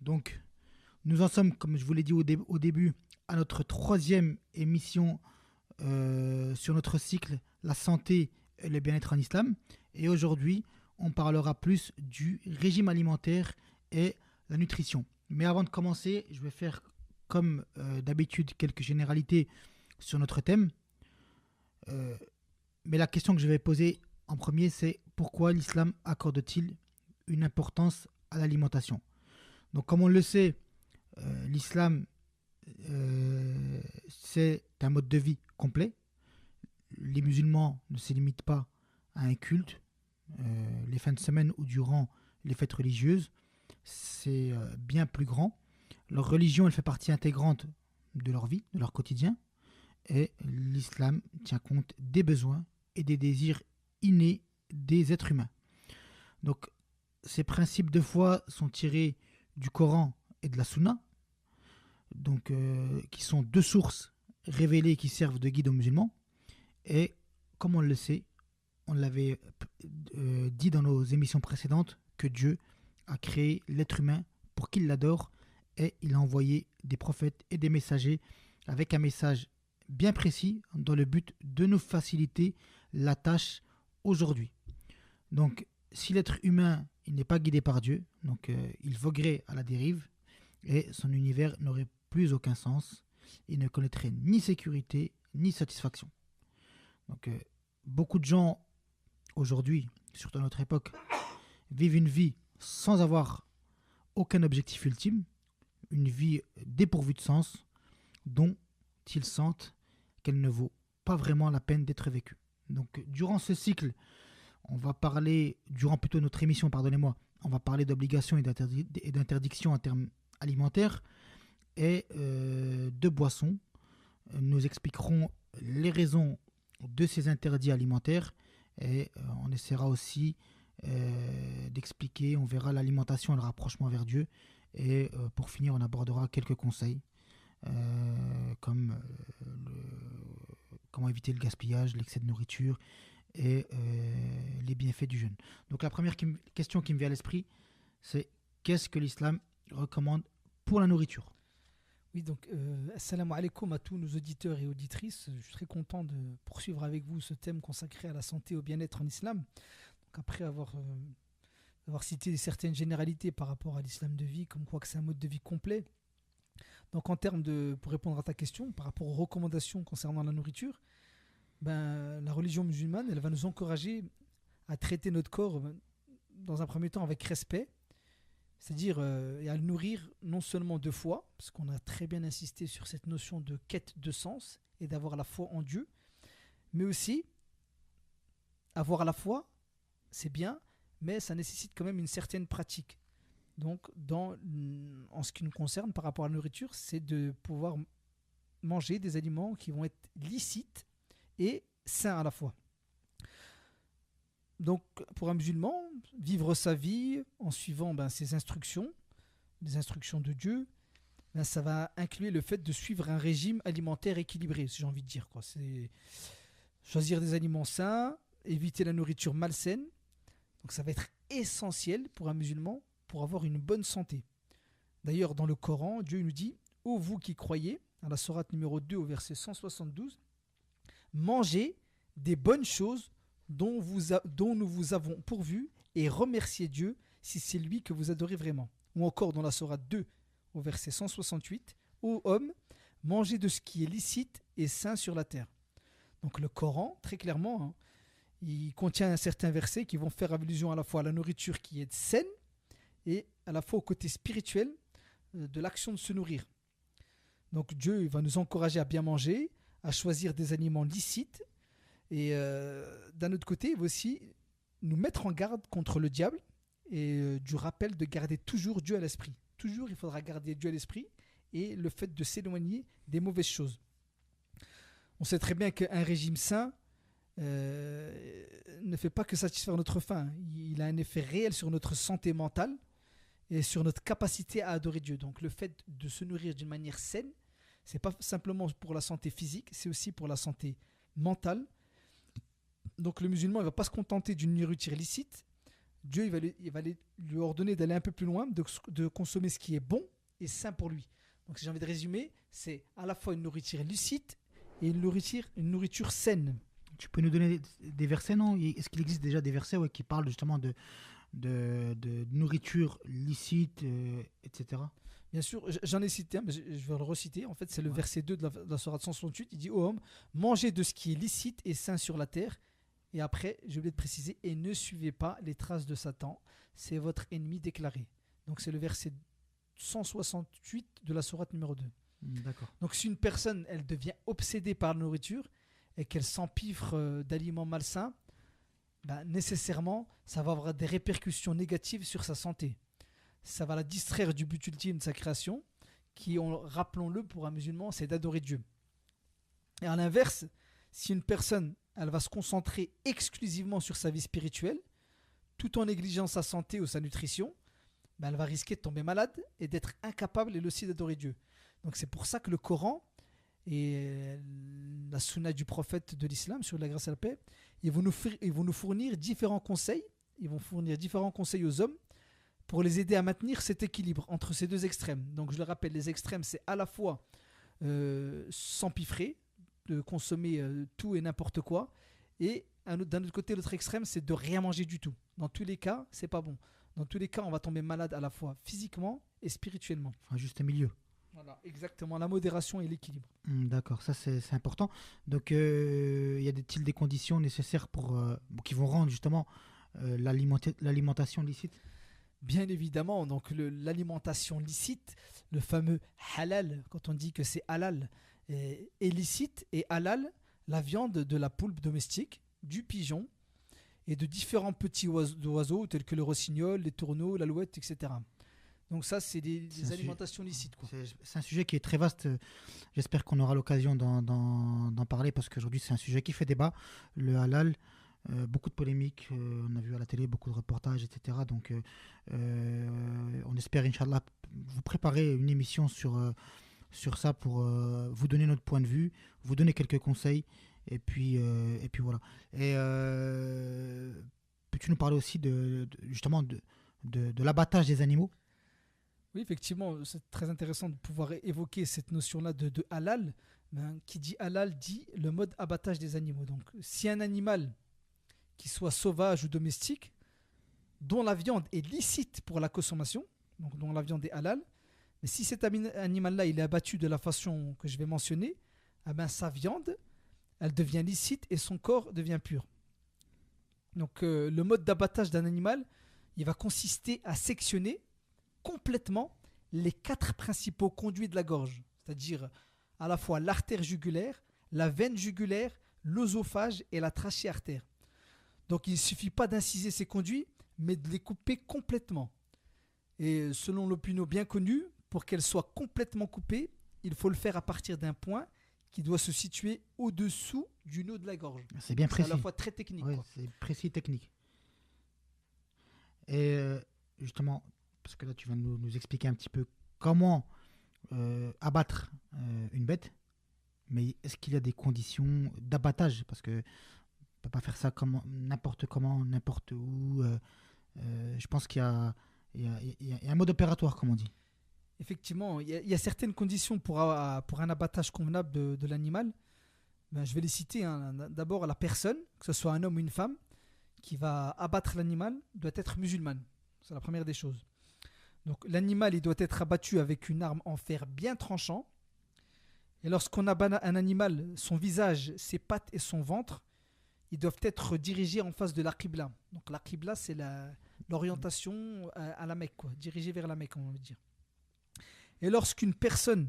Donc, nous en sommes, comme je vous l'ai dit au début, à notre troisième émission sur notre cycle La santé et le bien-être en islam. Et aujourd'hui, on parlera plus du régime alimentaire et la nutrition. Mais avant de commencer, je vais faire comme d'habitude quelques généralités sur notre thème. Euh, mais la question que je vais poser en premier, c'est pourquoi l'islam accorde-t-il une importance à l'alimentation? Donc comme on le sait, l'islam, c'est un mode de vie complet. Les musulmans ne se limitent pas à un culte. Les fins de semaine ou durant les fêtes religieuses, c'est bien plus grand. Leur religion, elle fait partie intégrante de leur vie, de leur quotidien. Et l'islam tient compte des besoins et des désirs innés des êtres humains. Donc, ces principes de foi sont tirés du Coran et de la Sunna, donc, qui sont deux sources révélées qui servent de guide aux musulmans. Et comme on le sait, on l'avait dit dans nos émissions précédentes, que Dieu a créé l'être humain pour qu'il l'adore et il a envoyé des prophètes et des messagers avec un message bien précis dans le but de nous faciliter la tâche aujourd'hui. Donc, si l'être humain il n'est pas guidé par Dieu, donc il voguerait à la dérive et son univers n'aurait plus aucun sens. Il ne connaîtrait ni sécurité ni satisfaction. Donc, beaucoup de gens aujourd'hui, surtout à notre époque, vivent une vie sans avoir aucun objectif ultime, une vie dépourvue de sens, dont ils sentent qu'elle ne vaut pas vraiment la peine d'être vécue. Donc, durant ce cycle, durant plutôt notre émission, pardonnez-moi, on va parler d'obligations et d'interdictions en termes alimentaires et de boissons. Nous expliquerons les raisons de ces interdits alimentaires et on essaiera aussi d'expliquer, on verra l'alimentation et le rapprochement vers Dieu. Et pour finir, on abordera quelques conseils comme comment éviter le gaspillage, l'excès de nourriture et les bienfaits du jeûne. Donc la première question qui me vient à l'esprit, c'est qu'est-ce que l'islam recommande pour la nourriture? Oui, donc, assalamu alaikum à tous nos auditeurs et auditrices. Je suis très content de poursuivre avec vous ce thème consacré à la santé et au bien-être en islam. Donc, après avoir cité certaines généralités par rapport à l'islam de vie, comme quoi que c'est un mode de vie complet. Donc, pour répondre à ta question, par rapport aux recommandations concernant la nourriture, la religion musulmane, elle va nous encourager à traiter notre corps dans un premier temps avec respect, c'est-à-dire et à le nourrir non seulement de foi, parce qu'on a très bien insisté sur cette notion de quête de sens et d'avoir la foi en Dieu, mais aussi avoir la foi, c'est bien, mais ça nécessite quand même une certaine pratique. Donc, en ce qui nous concerne par rapport à la nourriture, c'est de pouvoir manger des aliments qui vont être licites et sains à la fois. Donc, pour un musulman, vivre sa vie en suivant ses instructions, les instructions de Dieu, ça va inclure le fait de suivre un régime alimentaire équilibré, si j'ai envie de dire, quoi. C'est choisir des aliments sains, éviter la nourriture malsaine. Donc, ça va être essentiel pour un musulman pour avoir une bonne santé. D'ailleurs, dans le Coran, Dieu nous dit: ô vous qui croyez, à la sourate numéro 2 au verset 172, mangez des bonnes choses dont nous vous avons pourvu et remerciez Dieu si c'est lui que vous adorez vraiment. Ou encore dans la sourate 2 au verset 168, ô hommes, mangez de ce qui est licite et sain sur la terre. Donc le Coran, très clairement, il contient certains versets qui vont faire allusion à la fois à la nourriture qui est saine et à la fois au côté spirituel de l'action de se nourrir. Donc Dieu il va nous encourager à bien manger, à choisir des aliments licites et d'un autre côté, il va aussi nous mettre en garde contre le diable et du rappel de garder toujours Dieu à l'esprit. Toujours, il faudra garder Dieu à l'esprit et le fait de s'éloigner des mauvaises choses. On sait très bien qu'un régime sain ne fait pas que satisfaire notre faim. Il a un effet réel sur notre santé mentale et sur notre capacité à adorer Dieu. Donc le fait de se nourrir d'une manière saine, c'est pas simplement pour la santé physique, c'est aussi pour la santé mentale. Donc le musulman ne va pas se contenter d'une nourriture licite. Dieu lui ordonner d'aller un peu plus loin, de consommer ce qui est bon et sain pour lui. Donc si j'ai envie de résumer, c'est à la fois une nourriture licite et une nourriture saine. Tu peux nous donner des versets, non? Est-ce qu'il existe déjà des versets qui parlent justement de nourriture licite, etc. Bien sûr, j'en ai cité un, mais je vais le reciter. En fait, c'est le verset 2 de la sourate 168. Il dit: Ô homme, mangez de ce qui est licite et sain sur la terre. Et après, j'ai oublié de préciser, et ne suivez pas les traces de Satan. C'est votre ennemi déclaré. Donc, c'est le verset 168 de la sourate numéro 2. D'accord. Donc, si une personne, elle devient obsédée par la nourriture et qu'elle s'empiffre d'aliments malsains, ben, nécessairement, ça va avoir des répercussions négatives sur sa santé. Ça va la distraire du but ultime de sa création, qui, rappelons-le, pour un musulman, c'est d'adorer Dieu. Et à l'inverse, si une personne, elle va se concentrer exclusivement sur sa vie spirituelle, tout en négligeant sa santé ou sa nutrition, ben elle va risquer de tomber malade et d'être incapable, elle aussi, d'adorer Dieu. Donc c'est pour ça que le Coran et la sunna du prophète de l'islam, sur la grâce et la paix, ils vont nous fournir différents conseils. Ils vont fournir différents conseils aux hommes pour les aider à maintenir cet équilibre entre ces deux extrêmes. Donc je le rappelle, les extrêmes, c'est à la fois s'empiffrer, de consommer tout et n'importe quoi, et d'un autre côté, l'autre extrême, c'est de rien manger du tout. Dans tous les cas, c'est pas bon. Dans tous les cas, on va tomber malade à la fois physiquement et spirituellement. Enfin, juste un milieu. Voilà, exactement, la modération et l'équilibre. D'accord, ça c'est important. Donc, y a-t-il des conditions nécessaires qui vont rendre justement l'alimentation licite? Bien évidemment, donc l'alimentation licite, le fameux halal, quand on dit que c'est halal, est licite, et halal, la viande de la poule domestique, du pigeon et de différents petits oiseaux tels que le rossignol, les tourneaux, l'alouette, etc. Donc ça, c'est des alimentations licites, quoi. C'est un sujet qui est très vaste. J'espère qu'on aura l'occasion d'en parler parce qu'aujourd'hui, c'est un sujet qui fait débat. Le halal, beaucoup de polémiques. On a vu à la télé beaucoup de reportages, etc. Donc, on espère, Inch'Allah, vous préparer une émission sur ça pour vous donner notre point de vue, vous donner quelques conseils. Et puis voilà. Et peux-tu nous parler aussi justement de l'abattage des animaux? Oui, effectivement, c'est très intéressant de pouvoir évoquer cette notion-là de halal. Ben, qui dit halal dit le mode abattage des animaux. Donc, si un animal qui soit sauvage ou domestique, dont la viande est licite pour la consommation, donc dont la viande est halal, mais si cet animal-là il est abattu de la façon que je vais mentionner, eh ben, sa viande, elle devient licite et son corps devient pur. Donc, le mode d'abattage d'un animal, il va consister à sectionner complètement les 4 principaux conduits de la gorge, c'est-à-dire à la fois l'artère jugulaire, la veine jugulaire, l'œsophage et la trachée artère. Donc il ne suffit pas d'inciser ces conduits, mais de les couper complètement. Et selon l'opinion bien connue, pour qu'elles soient complètement coupées, il faut le faire à partir d'un point qui doit se situer au-dessous du nœud de la gorge. C'est bien précis. C'est à la fois très technique. Ouais, c'est précis, technique. Et justement, parce que là tu vas nous expliquer un petit peu comment abattre une bête, mais est-ce qu'il y a des conditions d'abattage? Parce que on peut pas faire ça n'importe comment, n'importe où. Je pense qu'il y a un mode opératoire, comme on dit. Effectivement, il y a certaines conditions pour un abattage convenable de l'animal. Ben, je vais les citer, hein. D'abord, la personne, que ce soit un homme ou une femme, qui va abattre l'animal, doit être musulmane. C'est la première des choses. Donc l'animal il doit être abattu avec une arme en fer bien tranchant. Et lorsqu'on abat un animal, son visage, ses pattes et son ventre, ils doivent être dirigés en face de la qibla. Donc la qibla, c'est l'orientation à la Mecque, quoi, dirigée vers la Mecque, on va dire. Et lorsqu'une personne,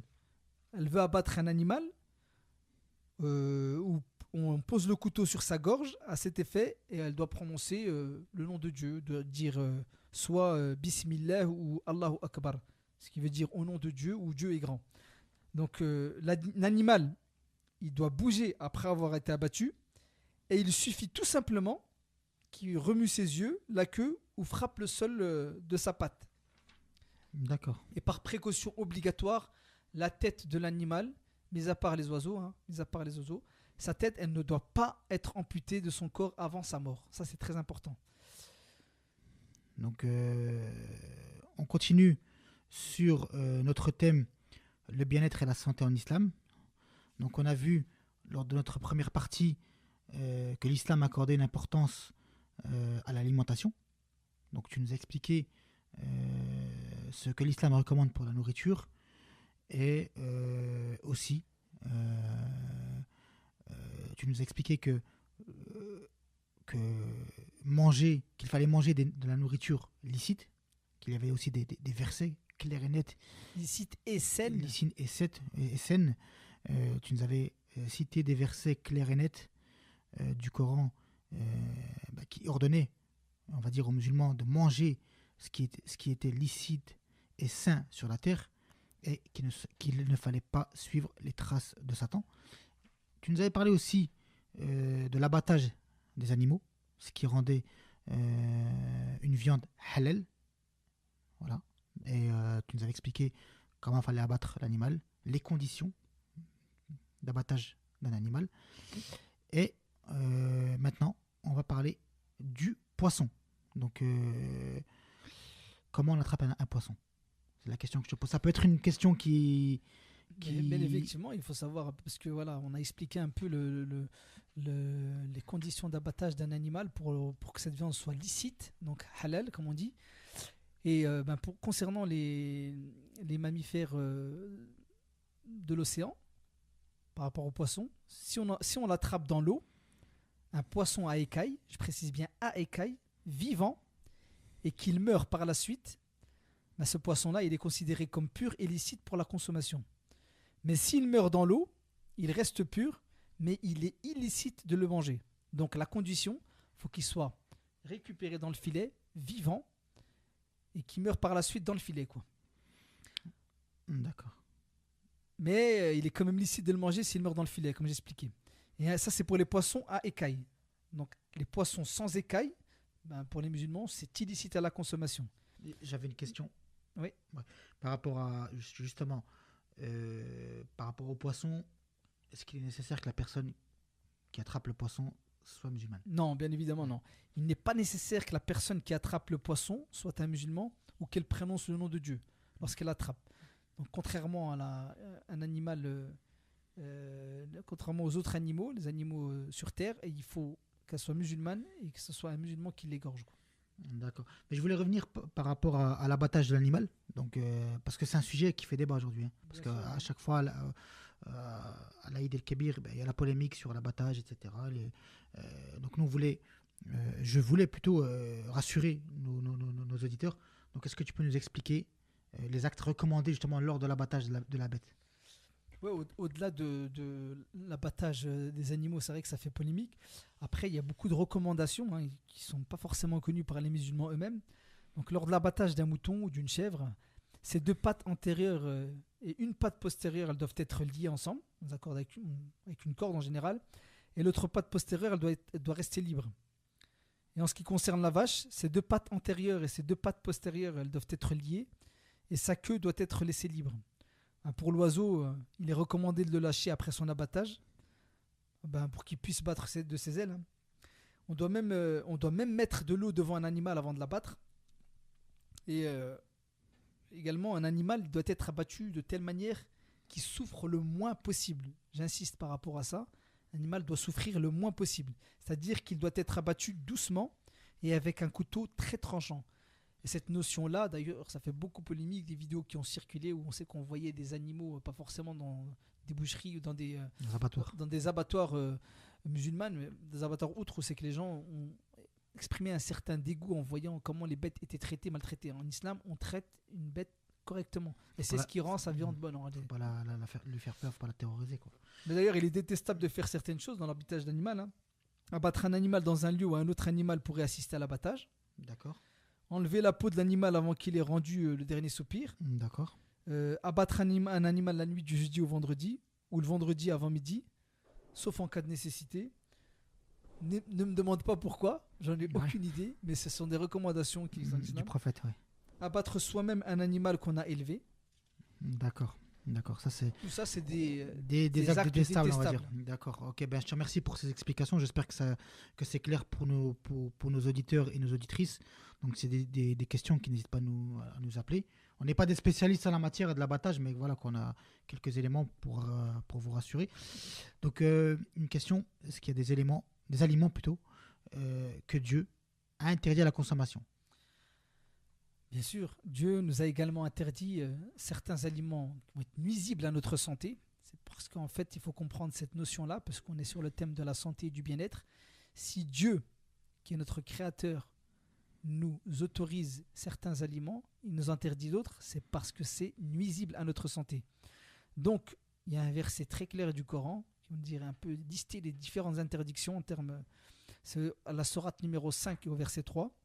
elle veut abattre un animal, où on pose le couteau sur sa gorge à cet effet, et elle doit prononcer le nom de Dieu, de dire soit Bismillah ou Allahu Akbar, ce qui veut dire au nom de Dieu ou Dieu est grand. Donc l'animal, il doit bouger après avoir été abattu, et il suffit tout simplement qu'il remue ses yeux, la queue ou frappe le sol de sa patte. D'accord. Et par précaution obligatoire, la tête de l'animal, mis à part les oiseaux, sa tête, elle ne doit pas être amputée de son corps avant sa mort. Ça, c'est très important. Donc, on continue sur notre thème, le bien-être et la santé en islam. Donc, on a vu lors de notre première partie que l'islam accordait une importance à l'alimentation. Donc, tu nous as expliqué ce que l'islam recommande pour la nourriture et aussi, tu nous as expliqué que qu'il fallait manger de la nourriture licite, qu'il y avait aussi des versets clairs et nets, licite et saine. licite et saine. Tu nous avais cité des versets clairs et nets du Coran qui ordonnaient, on va dire, aux musulmans de manger ce qui était licite et sain sur la terre et qu'il ne fallait pas suivre les traces de Satan. Tu nous avais parlé aussi de l'abattage des animaux, ce qui rendait une viande halal. Voilà. Et tu nous avais expliqué comment il fallait abattre l'animal, les conditions d'abattage d'un animal. Et maintenant, on va parler du poisson. Donc, comment on attrape un poisson? C'est la question que je te pose. Ça peut être une question qui... Mais effectivement, il faut savoir, parce que voilà, on a expliqué un peu les conditions d'abattage d'un animal pour que cette viande soit licite, donc halal, comme on dit. Et concernant les mammifères de l'océan, par rapport aux poissons, si on l'attrape dans l'eau, un poisson à écailles, je précise bien à écailles, vivant, et qu'il meurt par la suite, ce poisson-là, il est considéré comme pur et licite pour la consommation. Mais s'il meurt dans l'eau, il reste pur, mais il est illicite de le manger. Donc la condition, il faut qu'il soit récupéré dans le filet, vivant, et qu'il meure par la suite dans le filet, quoi. D'accord. Mais il est quand même licite de le manger s'il meurt dans le filet, comme j'expliquais. Et ça, c'est pour les poissons à écailles. Donc les poissons sans écailles, pour les musulmans, c'est illicite à la consommation. J'avais une question. Oui. Ouais. Par rapport à, justement, par rapport au poisson, est-ce qu'il est nécessaire que la personne qui attrape le poisson soit musulmane? Non, bien évidemment, non. Il n'est pas nécessaire que la personne qui attrape le poisson soit un musulman ou qu'elle prononce le nom de Dieu lorsqu'elle attrape. Donc, contrairement à un animal, contrairement aux autres animaux, les animaux sur terre, il faut qu'elle soit musulmane et que ce soit un musulman qui l'égorge, quoi. D'accord. Mais je voulais revenir par rapport à l'abattage de l'animal, donc, parce que c'est un sujet qui fait débat aujourd'hui. Hein, parce qu'à chaque fois, à l'Aïd el-Kébir, il y a la polémique sur l'abattage, etc. Donc nous, je voulais plutôt rassurer nos auditeurs. Donc est-ce que tu peux nous expliquer les actes recommandés justement lors de l'abattage de la bête? Ouais, au-delà de l'abattage des animaux, c'est vrai que ça fait polémique. Après, il y a beaucoup de recommandations qui ne sont pas forcément connues par les musulmans eux-mêmes. Donc, lors de l'abattage d'un mouton ou d'une chèvre, ces deux pattes antérieures et une patte postérieure, elles doivent être liées ensemble, d'accord, avec une corde en général. Et l'autre patte postérieure, elle doit rester libre. Et en ce qui concerne la vache, ces deux pattes antérieures et ces deux pattes postérieures, elles doivent être liées. Et sa queue doit être laissée libre. Pour l'oiseau, il est recommandé de le lâcher après son abattage, pour qu'il puisse battre de ses ailes. On doit même mettre de l'eau devant un animal avant de l'abattre. Et également, un animal doit être abattu de telle manière qu'il souffre le moins possible. J'insiste par rapport à ça. L'animal doit souffrir le moins possible. C'est-à-dire qu'il doit être abattu doucement et avec un couteau très tranchant. Et cette notion-là, d'ailleurs, ça fait beaucoup polémique, des vidéos qui ont circulé où on sait qu'on voyait des animaux, pas forcément dans des boucheries ou dans des abattoirs musulmans, mais des abattoirs outre, où c'est que les gens ont exprimé un certain dégoût en voyant comment les bêtes étaient traitées, maltraitées. En islam, on traite une bête correctement. Et c'est ce qui rend sa viande bonne. Il ne faut pas lui faire peur, il ne faut pas la terroriser, quoi. Mais d'ailleurs, il est détestable de faire certaines choses dans l'abattage d'animal. Abattre un animal dans un lieu où un autre animal pourrait assister à l'abattage. D'accord. Enlever la peau de l'animal avant qu'il ait rendu le dernier soupir. D'accord. Abattre un animal la nuit du jeudi au vendredi ou le vendredi avant midi, sauf en cas de nécessité. Ne me demande pas pourquoi, j'en ai aucune idée, mais ce sont des recommandations qui existent du prophète, oui. Abattre soi-même un animal qu'on a élevé. D'accord. D'accord, ça c'est Tout ça, c'est des actes actes détestables, on va dire. détestables. D'accord, ok, ben, je te remercie pour ces explications. J'espère que c'est clair pour nos auditeurs et nos auditrices. Donc, c'est des questions qui n'hésitent pas à nous appeler. On n'est pas des spécialistes en la matière de l'abattage, mais voilà qu'on a quelques éléments pour vous rassurer. Donc, une question, est-ce qu'il y a des aliments plutôt, que Dieu a interdit à la consommation? Bien sûr, Dieu nous a également interdit certains aliments qui vont être nuisibles à notre santé. C'est parce qu'en fait, il faut comprendre cette notion-là, parce qu'on est sur le thème de la santé et du bien-être. Si Dieu, qui est notre créateur, nous autorise certains aliments, il nous interdit d'autres, c'est parce que c'est nuisible à notre santé. Donc, il y a un verset très clair du Coran qui va dire un peu lister les différentes interdictions en termes. C'est à la sourate numéro 5 et au verset 3.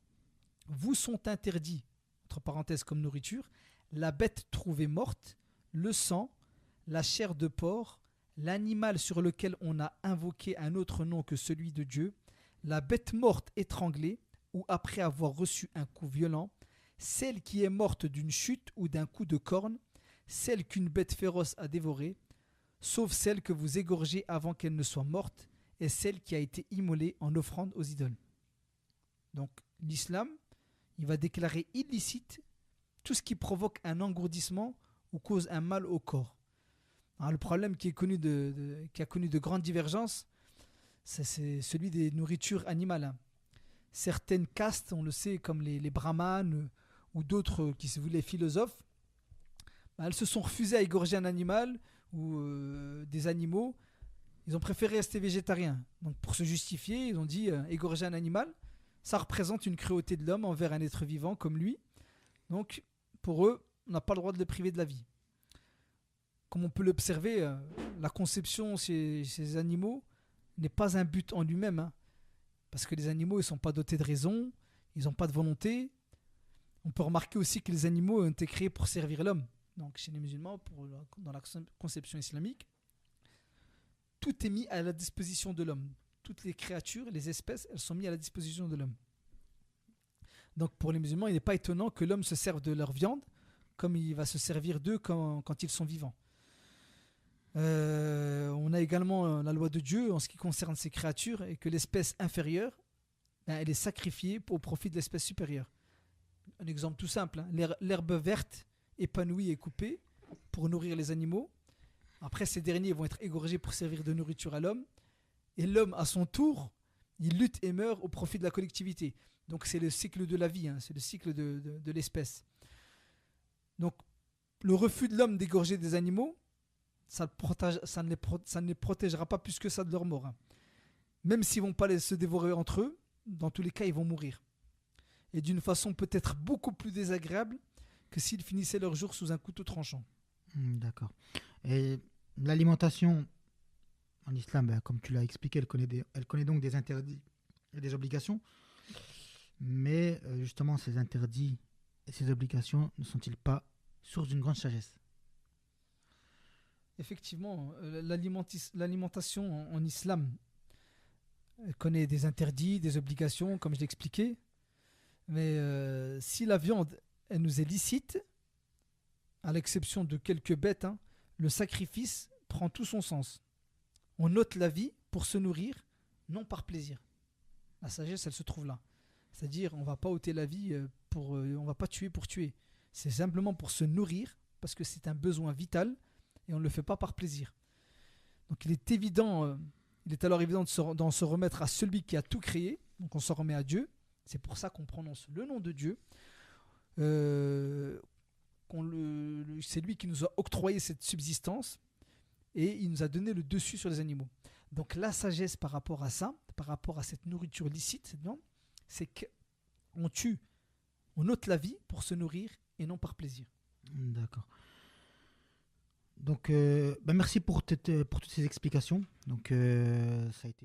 Vous sont interdits, entre parenthèses comme nourriture, la bête trouvée morte, le sang, la chair de porc, l'animal sur lequel on a invoqué un autre nom que celui de Dieu, la bête morte étranglée, ou après avoir reçu un coup violent, celle qui est morte d'une chute ou d'un coup de corne, celle qu'une bête féroce a dévorée, sauf celle que vous égorgez avant qu'elle ne soit morte, et celle qui a été immolée en offrande aux idoles. Donc l'islam, il va déclarer illicite tout ce qui provoque un engourdissement ou cause un mal au corps. Alors, le problème qui a connu de grandes divergences, c'est celui des nourritures animales. Certaines castes, on le sait, comme les brahmanes ou d'autres qui se voulaient philosophes, elles se sont refusées à égorger un animal ou des animaux. Ils ont préféré rester végétariens. Donc pour se justifier, ils ont dit égorger un animal, ça représente une cruauté de l'homme envers un être vivant comme lui. Donc pour eux, on n'a pas le droit de le priver de la vie. Comme on peut l'observer, la conception chez ces animaux n'est pas un but en lui-même, hein. Parce que les animaux, ils ne sont pas dotés de raison, ils n'ont pas de volonté. On peut remarquer aussi que les animaux ont été créés pour servir l'homme. Donc chez les musulmans, dans la conception islamique, tout est mis à la disposition de l'homme. Toutes les créatures, les espèces, elles sont mises à la disposition de l'homme. Donc pour les musulmans, il n'est pas étonnant que l'homme se serve de leur viande, comme il va se servir d'eux quand ils sont vivants. On a également la loi de Dieu en ce qui concerne ces créatures et que l'espèce inférieure, elle est sacrifiée au profit de l'espèce supérieure. Un exemple tout simple, hein, l'herbe verte épanouie et coupée pour nourrir les animaux. Après, ces derniers vont être égorgés pour servir de nourriture à l'homme. Et l'homme, à son tour, il lutte et meurt au profit de la collectivité. Donc c'est le cycle de la vie, hein, c'est le cycle de l'espèce. Donc le refus de l'homme d'égorger des animaux, ça ne les protégera pas plus que ça de leur mort, hein. Même s'ils ne vont pas se dévorer entre eux, dans tous les cas, ils vont mourir. Et d'une façon peut-être beaucoup plus désagréable que s'ils finissaient leur jour sous un couteau tranchant. D'accord. Et l'alimentation en islam, ben, comme tu l'as expliqué, elle connaît donc des interdits et des obligations. Mais justement, ces interdits et ces obligations ne sont-ils pas source d'une grande sagesse? Effectivement, l'alimentation en islam connaît des interdits, des obligations, comme je l'ai expliqué. Mais si la viande, elle nous est licite, à l'exception de quelques bêtes, hein, le sacrifice prend tout son sens. On ôte la vie pour se nourrir, non par plaisir. La sagesse, elle se trouve là. C'est-à-dire, on ne va pas ôter la vie on va pas tuer pour tuer. C'est simplement pour se nourrir, parce que c'est un besoin vital, et on ne le fait pas par plaisir. Donc il est alors évident d'en se remettre à celui qui a tout créé. Donc on s'en remet à Dieu. C'est pour ça qu'on prononce le nom de Dieu. C'est lui qui nous a octroyé cette subsistance et il nous a donné le dessus sur les animaux. Donc la sagesse par rapport à ça, par rapport à cette nourriture licite, cette viande, c'est qu'on tue, on ôte la vie pour se nourrir et non par plaisir. D'accord. Donc, merci pour toutes ces explications. Donc, ça a été